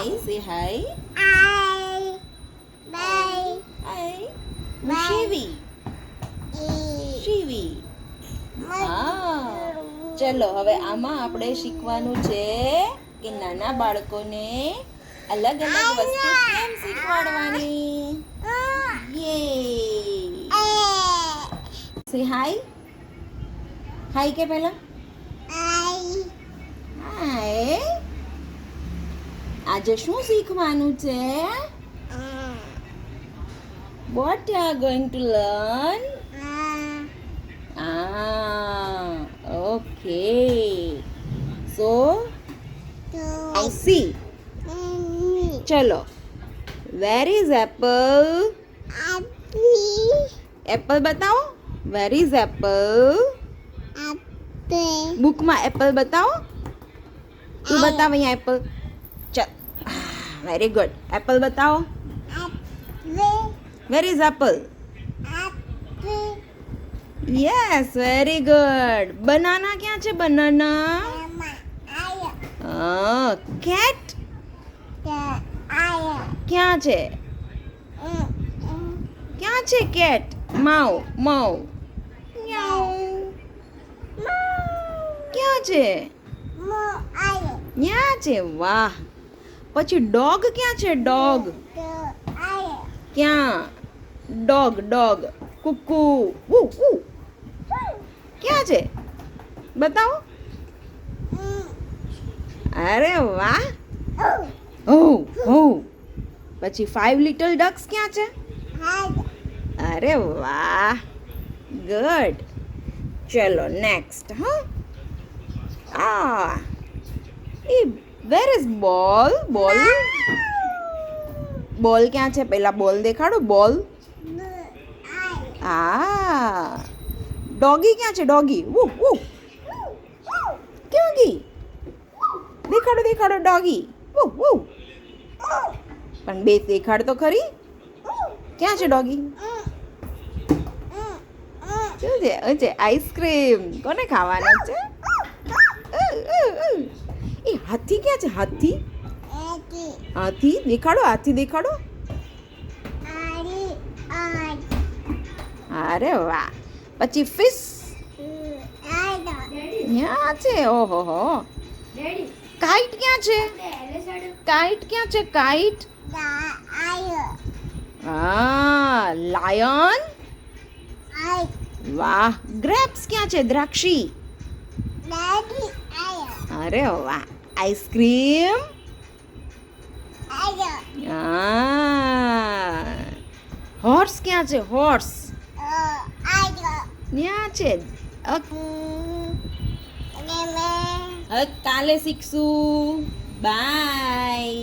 Hi, say hi. Hi. Shivi. Shivi. હા ચલો હવે આમાં આપણે શીખવાનું છે કે નાના બાળકોને અલગ અલગ વસ્તુ કેમ શીખવાડવાની. યે સે હાય. હાય કે પહેલા હાય. આજે શું શીખવાનું છે? What you are going to learn? Okay. So, now see. चलो. Where is apple? Apple बताओ. Where is apple? बुक में एप्पल बताओ. तू बताओ यहाँ एप्पल. चल. Very good. एप्पल बताओ. Where is apple? Yes, very good. Banana क्या છે? Banana. Cat क्या છે? क्या છે cat? Mouse. क्या છે? ત્યાં છે. વાહ. પછી ડોગ ક્યાં છે? ડોગ ક્યાં? ડોગ કુકુ. ક્યાં છે? બતાવો. અરે વાહ. પછી 5 લિટલ ડક્સ ક્યાં છે? અરે વાહ. ગુડ. ચલો નેક્સ્ટ. વેર ઇઝ બોલ? બોલ ક્યાં છે? પહેલા બોલ દેખાડો. બોલ. ડોગી ક્યાં છે? ડોગી. ક્યાં ગઈ? દેખાડો ડોગી. પણ બે દેખાડ તો ખરી. ક્યાં છે ડોગી? શું છે? આઈસ્ક્રીમ. કોને ખાવાનો છે? એ હાથી ક્યાં છે? હાથી દેખાડો. અરે વાહ. પછી ફિશ ક્યાં છે? ઓહો. કાઈટ ક્યાં છે? કાઈટ. લાયન. વાહ. ગ્રેપ્સ ક્યાં છે? દ્રાક્ષી. અરે વાહ. આઈસ્ક્રીમ. હોર્સ ક્યાં છે? હોર્સ ત્યાં છે. હવે કાલે શીખશું. બાય.